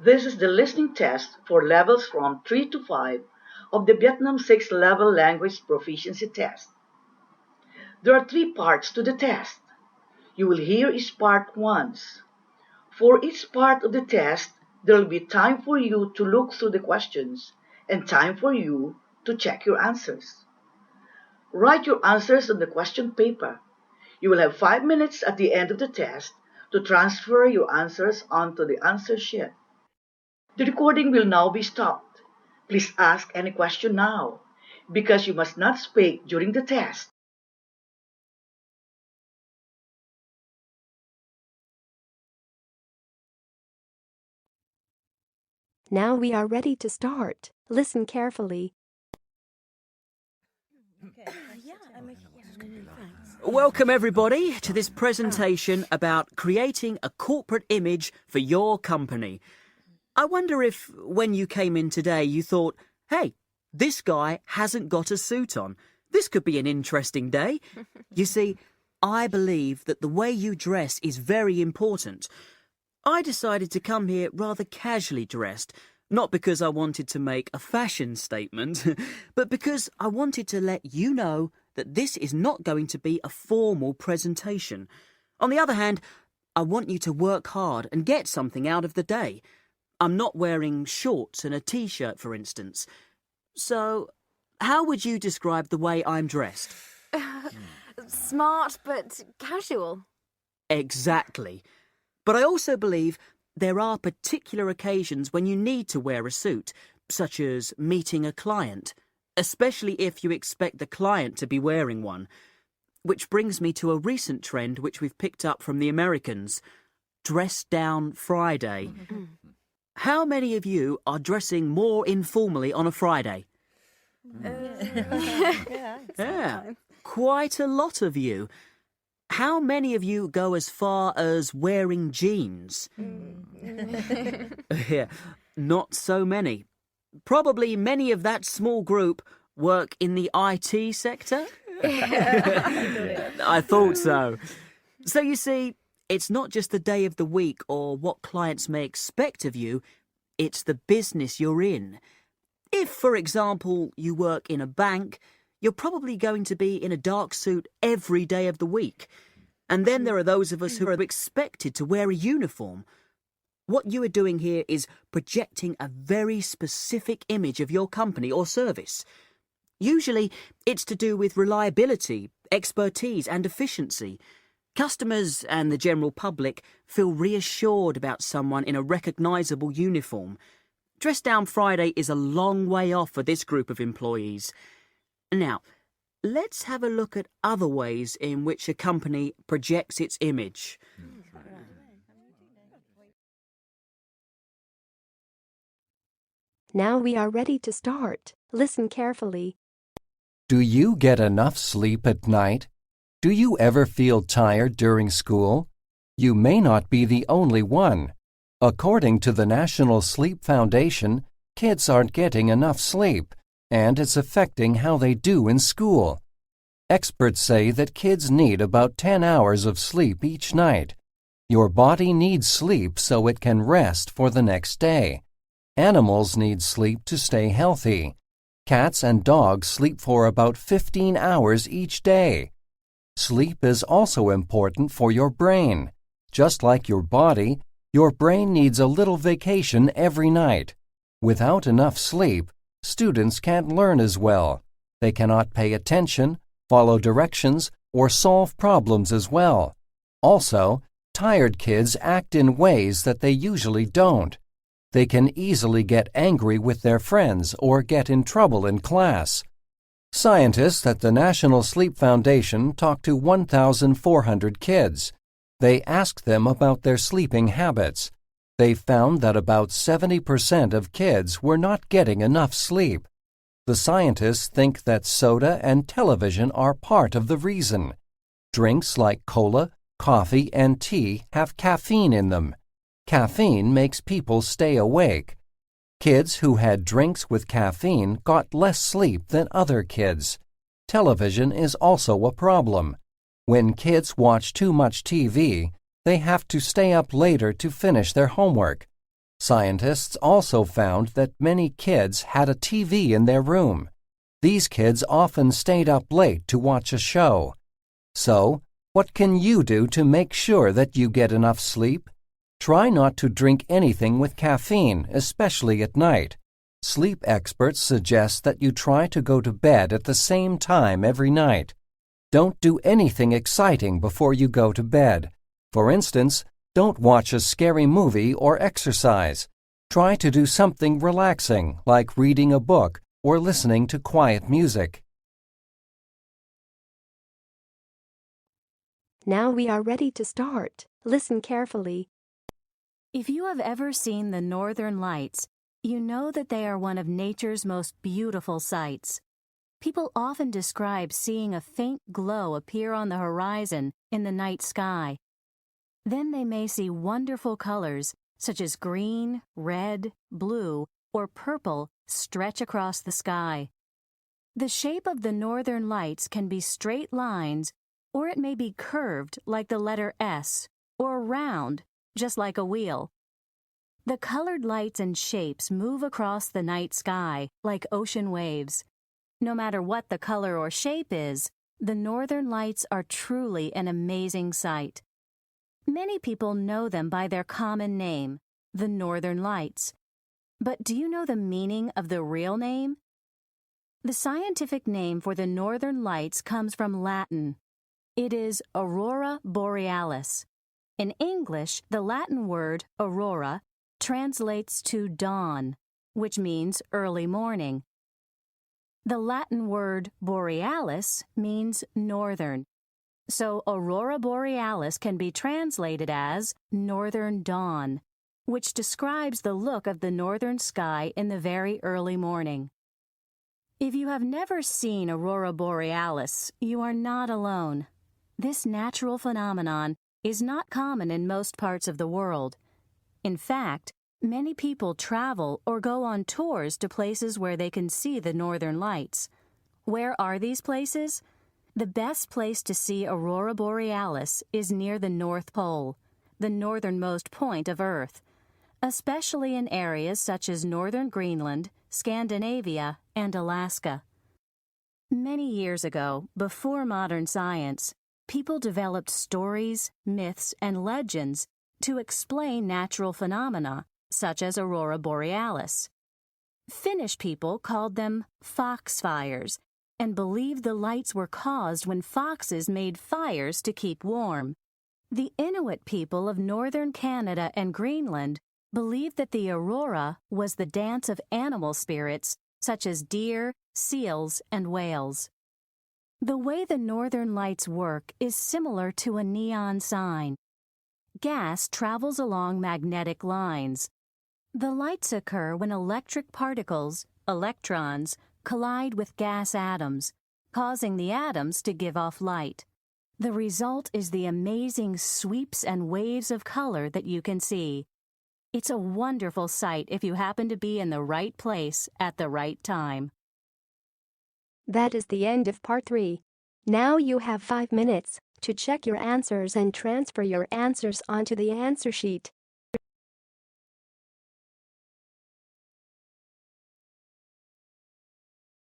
This is the listening test for levels from 3 to 5 of the Vietnam 6 level language proficiency test. There are 3 parts to the test. You will hear each part once. For each part of the test, there will be time for you to look through the questions and time for you to check your answers. Write your answers on the question paper. You will have 5 minutes at the end of the test to transfer your answers onto the answer sheet. The recording will now be stopped. Please ask any question now, because you must not speak during the test. Now we are ready to start. Listen carefully. Welcome everybody to this presentation about creating a corporate image for your company. I wonder if when you came in today you thought, hey, this guy hasn't got a suit on. This could be an interesting day. You see, I believe that the way you dress is very important. I decided to come here rather casually dressed, not because I wanted to make a fashion statement, but because I wanted to let you know that this is not going to be a formal presentation. On the other hand, I want you to work hard and get something out of the day. I'm not wearing shorts and a t-shirt, for instance. So, how would you describe the way I'm dressed? Smart but casual. Exactly. But I also believe there are particular occasions when you need to wear a suit, such as meeting a client, especially if you expect the client to be wearing one. Which brings me to a recent trend which we've picked up from the Americans, Dress Down Friday. How many of you are dressing more informally on a Friday? Yeah, quite a lot of you. How many of you go as far as wearing jeans? Yeah, not so many. Probably many of that small group work in the IT sector? I thought so. So you see, it's not just the day of the week or what clients may expect of you, it's the business you're in. If, for example, you work in a bank, you're probably going to be in a dark suit every day of the week. And then there are those of us who are expected to wear a uniform. What you are doing here is projecting a very specific image of your company or service. Usually, it's to do with reliability, expertise and efficiency. Customers and the general public feel reassured about someone in a recognisable uniform. Dress Down Friday is a long way off for this group of employees. Now, let's have a look at other ways in which a company projects its image. Now we are ready to start. Listen carefully. Do you get enough sleep at night? Do you ever feel tired during school? You may not be the only one. According to the National Sleep Foundation, kids aren't getting enough sleep, and it's affecting how they do in school. Experts say that kids need about 10 hours of sleep each night. Your body needs sleep so it can rest for the next day. Animals need sleep to stay healthy. Cats and dogs sleep for about 15 hours each day. Sleep is also important for your brain. Just like your body, your brain needs a little vacation every night. Without enough sleep, students can't learn as well. They cannot pay attention, follow directions, or solve problems as well. Also, tired kids act in ways that they usually don't. They can easily get angry with their friends or get in trouble in class. Scientists at the National Sleep Foundation talked to 1,400 kids. They asked them about their sleeping habits. They found that about 70% of kids were not getting enough sleep. The scientists think that soda and television are part of the reason. Drinks like cola, coffee, and tea have caffeine in them. Caffeine makes people stay awake. Kids who had drinks with caffeine got less sleep than other kids. Television is also a problem. When kids watch too much TV, they have to stay up later to finish their homework. Scientists also found that many kids had a TV in their room. These kids often stayed up late to watch a show. So, what can you do to make sure that you get enough sleep? Try not to drink anything with caffeine, especially at night. Sleep experts suggest that you try to go to bed at the same time every night. Don't do anything exciting before you go to bed. For instance, don't watch a scary movie or exercise. Try to do something relaxing, like reading a book or listening to quiet music. Now we are ready to start. Listen carefully. If you have ever seen the Northern Lights, you know that they are one of nature's most beautiful sights. People often describe seeing a faint glow appear on the horizon in the night sky. Then they may see wonderful colors such as green, red, blue, or purple stretch across the sky. The shape of the Northern Lights can be straight lines, or it may be curved like the letter S, or round, just like a wheel. The colored lights and shapes move across the night sky like ocean waves. No matter what the color or shape is, the Northern Lights are truly an amazing sight. Many people know them by their common name, the Northern Lights. But do you know the meaning of the real name? The scientific name for the Northern Lights comes from Latin. It is Aurora Borealis. In English, the Latin word aurora translates to dawn, which means early morning. The Latin word borealis means northern. So Aurora Borealis can be translated as northern dawn, which describes the look of the northern sky in the very early morning. If you have never seen Aurora Borealis, you are not alone. This natural phenomenon is not common in most parts of the world. In fact, many people travel or go on tours to places where they can see the Northern Lights. Where are these places? The best place to see Aurora Borealis is near the North Pole, the northernmost point of Earth, especially in areas such as northern Greenland, Scandinavia, and Alaska. Many years ago, before modern science, people developed stories, myths, and legends to explain natural phenomena, such as Aurora Borealis. Finnish people called them foxfires and believed the lights were caused when foxes made fires to keep warm. The Inuit people of northern Canada and Greenland believed that the aurora was the dance of animal spirits such as deer, seals, and whales. The way the Northern Lights work is similar to a neon sign. Gas travels along magnetic lines. The lights occur when electric particles, electrons, collide with gas atoms, causing the atoms to give off light. The result is the amazing sweeps and waves of color that you can see. It's a wonderful sight if you happen to be in the right place at the right time. That is the end of part 3. Now you have 5 minutes to check your answers and transfer your answers onto the answer sheet.